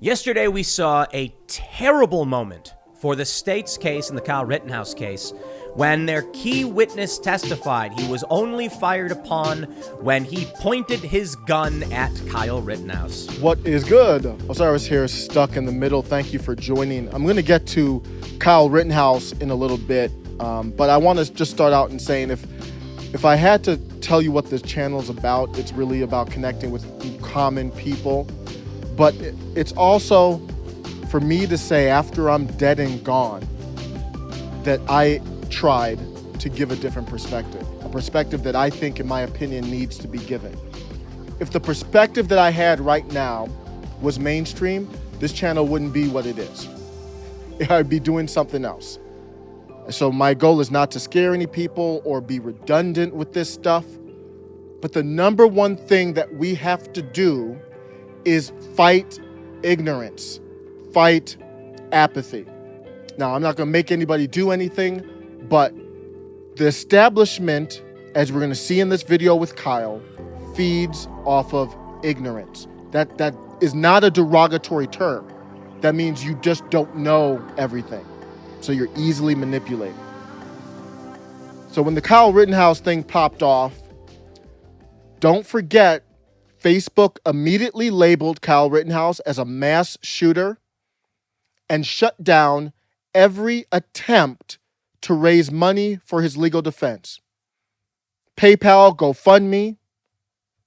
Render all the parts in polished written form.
Yesterday, we saw a terrible moment for the state's case in the Kyle Rittenhouse case when their key witness testified he was only fired upon when he pointed his gun at Kyle Rittenhouse. What is good? Osiris here, stuck in the middle. Thank you for joining. I'm going to get to Kyle Rittenhouse in a little bit, but I want to just start out in saying if I had to tell you what this channel is about, it's really about connecting with common people. But it's also for me to say after I'm dead and gone that I tried to give a different perspective, a perspective that I think, in my opinion, needs to be given. If the perspective that I had right now was mainstream, this channel wouldn't be what it is. I'd be doing something else. So my goal is not to scare any people or be redundant with this stuff. But the number one thing that we have to do is fight ignorance, fight apathy. Now, I'm not going to make anybody do anything, but the establishment, as we're going to see in this video with Kyle, feeds off of ignorance. That is not a derogatory term. That means you just don't know everything. So you're easily manipulated. So when the Kyle Rittenhouse thing popped off, don't forget, Facebook immediately labeled Kyle Rittenhouse as a mass shooter and shut down every attempt to raise money for his legal defense. PayPal, GoFundMe,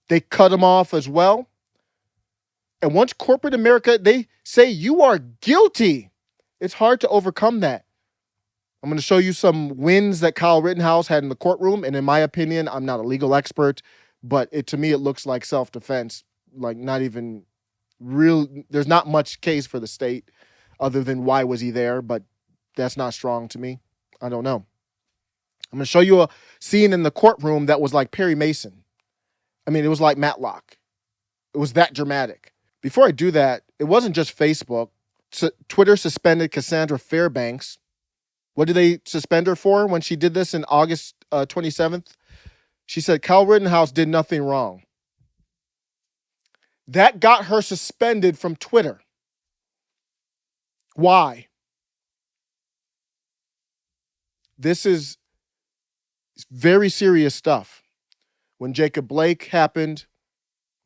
they cut him off as well. And once corporate America, they say you are guilty, it's hard to overcome that. I'm going to show you some wins that Kyle Rittenhouse had in the courtroom. And in my opinion, I'm not a legal expert, but to me, it looks like self-defense, like not even real. There's not much case for the state other than why was he there, but that's not strong to me. I don't know. I'm going to show you a scene in the courtroom that was like Perry Mason. I mean, it was like Matlock. It was that dramatic. Before I do that, it wasn't just Facebook. Twitter suspended Cassandra Fairbanks. What did they suspend her for when she did this in August 27th? She said Kyle Rittenhouse did nothing wrong. That got her suspended from Twitter. Why? This is very serious stuff. When Jacob Blake happened,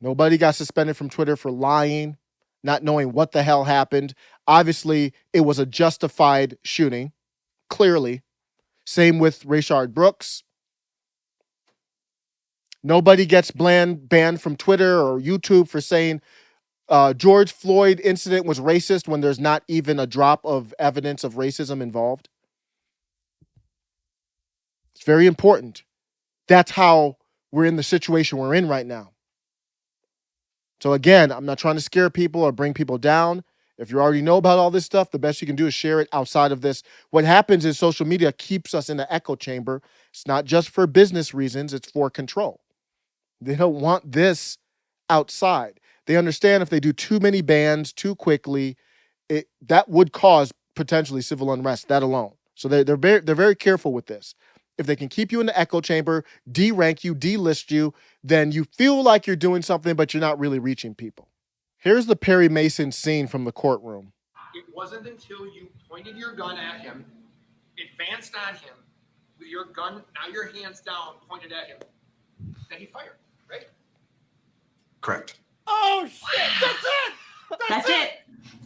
nobody got suspended from Twitter for lying, not knowing what the hell happened. Obviously, it was a justified shooting, clearly. Same with Rayshard Brooks. Nobody gets banned from Twitter or YouTube for saying George Floyd incident was racist when there's not even a drop of evidence of racism involved. It's very important. That's how we're in the situation we're in right now. So again, I'm not trying to scare people or bring people down. If you already know about all this stuff, the best you can do is share it outside of this. What happens is social media keeps us in an echo chamber. It's not just for business reasons, it's for control. They don't want this outside. They understand if they do too many bans too quickly, that would cause potentially civil unrest, that alone. So they're very careful with this. If they can keep you in the echo chamber, de-rank you, delist you, then you feel like you're doing something, but you're not really reaching people. Here's the Perry Mason scene from the courtroom. It wasn't until you pointed your gun at him, advanced on him, with your gun, now your hands down, pointed at him, that he fired. Right? Correct. Oh shit! That's it.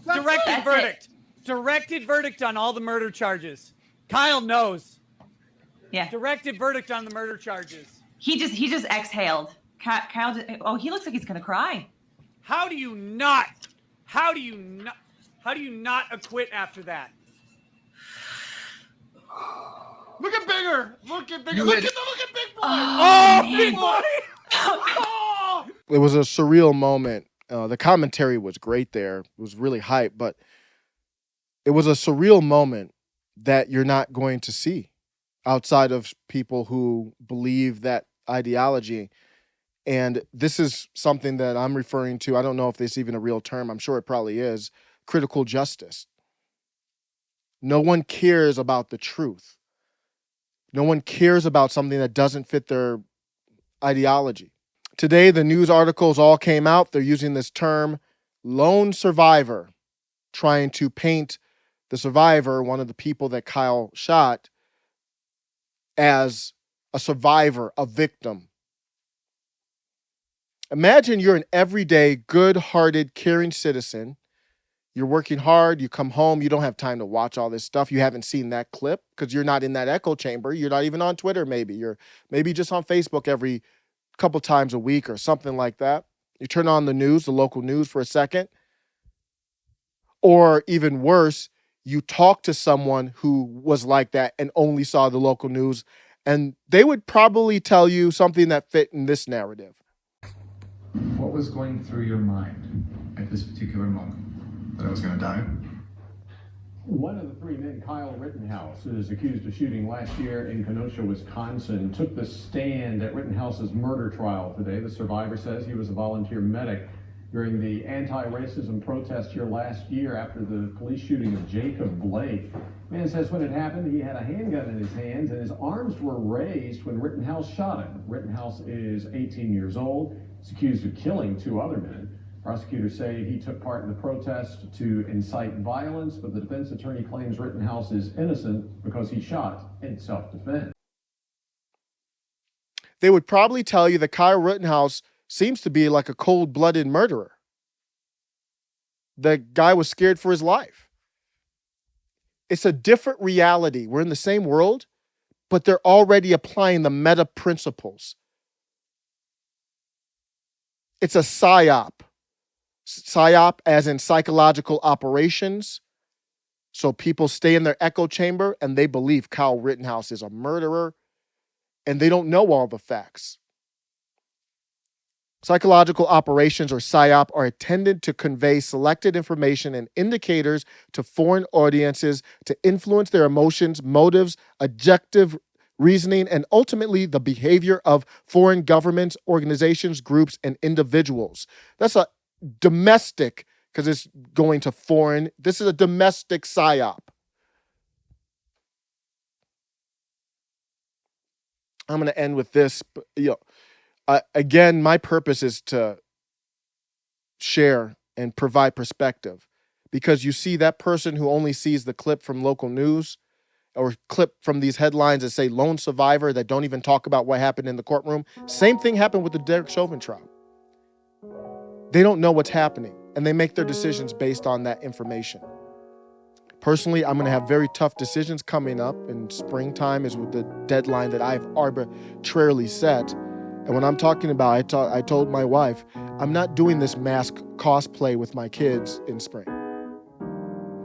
Directed verdict. Directed verdict on all the murder charges. Kyle knows. Yeah. Directed verdict on the murder charges. He just exhaled. Kyle he looks like he's gonna cry. How do you not acquit after that? Look at bigger. Look at big boy. Oh, big boy. Oh. It was a surreal moment. The commentary was great there. It was really hype, but it was a surreal moment that you're not going to see outside of people who believe that ideology. And this is something that I'm referring to. I don't know if this is even a real term. I'm sure it probably is. Critical justice. No one cares about the truth. No one cares about something that doesn't fit their ideology. Today, the news articles all came out. They're using this term, lone survivor. trying to paint the survivor, one of the people that Kyle shot, as a survivor, a victim. Imagine you're an everyday, good-hearted, caring citizen. You're working hard. You come home. You don't have time to watch all this stuff. You haven't seen that clip because you're not in that echo chamber. You're not even on Twitter, maybe. You're maybe just on Facebook every couple times a week or something like that. You turn on the news, the local news for a second. Or even worse, you talk to someone who was like that and only saw the local news, and they would probably tell you something that fit in this narrative. What was going through your mind at this particular moment? That I was going to die. One of the three men, Kyle Rittenhouse, is accused of shooting last year in Kenosha, Wisconsin, took the stand at Rittenhouse's murder trial today. The survivor says he was a volunteer medic during the anti-racism protest here last year after the police shooting of Jacob Blake. Man says when it happened, he had a handgun in his hands and his arms were raised when Rittenhouse shot him. Rittenhouse is 18 years old. He's accused of killing two other men. Prosecutors say he took part in the protest to incite violence, but the defense attorney claims Rittenhouse is innocent because he shot in self-defense. They would probably tell you that Kyle Rittenhouse seems to be like a cold-blooded murderer. The guy was scared for his life. It's a different reality. We're in the same world, but they're already applying the meta principles. It's a PSYOP. PSYOP as in psychological operations. So people stay in their echo chamber and they believe Kyle Rittenhouse is a murderer and they don't know all the facts. Psychological operations, or PSYOP, are intended to convey selected information and indicators to foreign audiences to influence their emotions, motives, objective reasoning, and ultimately the behavior of foreign governments, organizations, groups, and individuals. That's a domestic, because it's going to foreign. This is a domestic PSYOP. I'm going to end with this. But, again, my purpose is to share and provide perspective, because you see that person who only sees the clip from local news or clip from these headlines that say lone survivor that don't even talk about what happened in the courtroom. Same thing happened with the Derek Chauvin trial. They don't know what's happening, and they make their decisions based on that information. Personally, I'm going to have very tough decisions coming up, and springtime is with the deadline that I've arbitrarily set. And when I'm talking about, I told my wife, I'm not doing this mask cosplay with my kids in spring.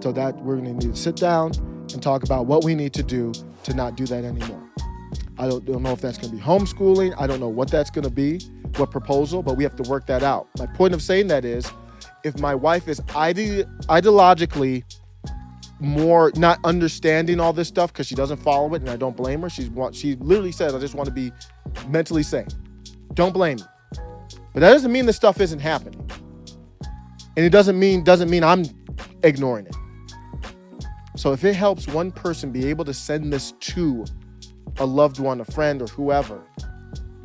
So that we're going to need to sit down and talk about what we need to do to not do that anymore. I don't know if that's going to be homeschooling. I don't know what that's going to be, what proposal, but we have to work that out. My point of saying that is, if my wife is ideologically more not understanding all this stuff because she doesn't follow it, and I don't blame her. She literally says, I just want to be mentally sane. Don't blame me. But that doesn't mean this stuff isn't happening. And it doesn't mean I'm ignoring it. So if it helps one person be able to send this to a loved one, a friend, or whoever,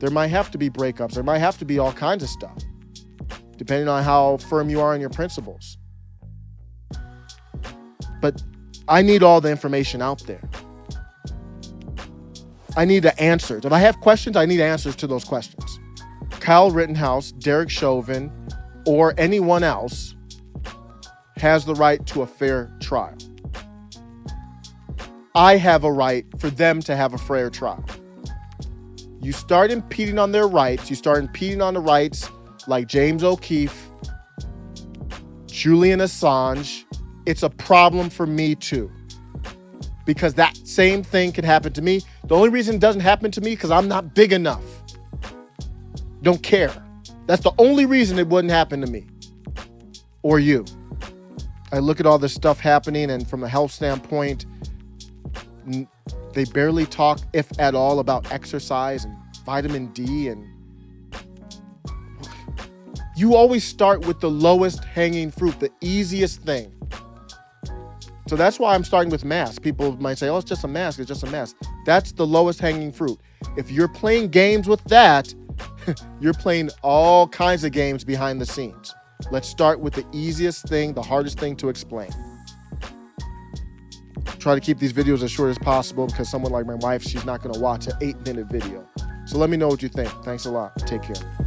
there might have to be breakups. There might have to be all kinds of stuff, depending on how firm you are in your principles. But I need all the information out there. I need the answers. If I have questions, I need answers to those questions. Kyle Rittenhouse, Derek Chauvin, or anyone else has the right to a fair trial. I have a right for them to have a fair trial. You start impeding on their rights, you start impeding on the rights like James O'Keefe, Julian Assange, it's a problem for me too. Because that same thing can happen to me. The only reason it doesn't happen to me is because I'm not big enough. Don't care. That's the only reason it wouldn't happen to me. Or you. I look at all this stuff happening, and from a health standpoint, they barely talk, if at all, about exercise and vitamin D. And you always start with the lowest hanging fruit, the easiest thing. So that's why I'm starting with masks. People might say, oh, it's just a mask. It's just a mask. That's the lowest hanging fruit. If you're playing games with that, you're playing all kinds of games behind the scenes. Let's start with the easiest thing, the hardest thing to explain. Try to keep these videos as short as possible because someone like my wife, she's not going to watch an 8-minute video. So let me know what you think. Thanks a lot. Take care.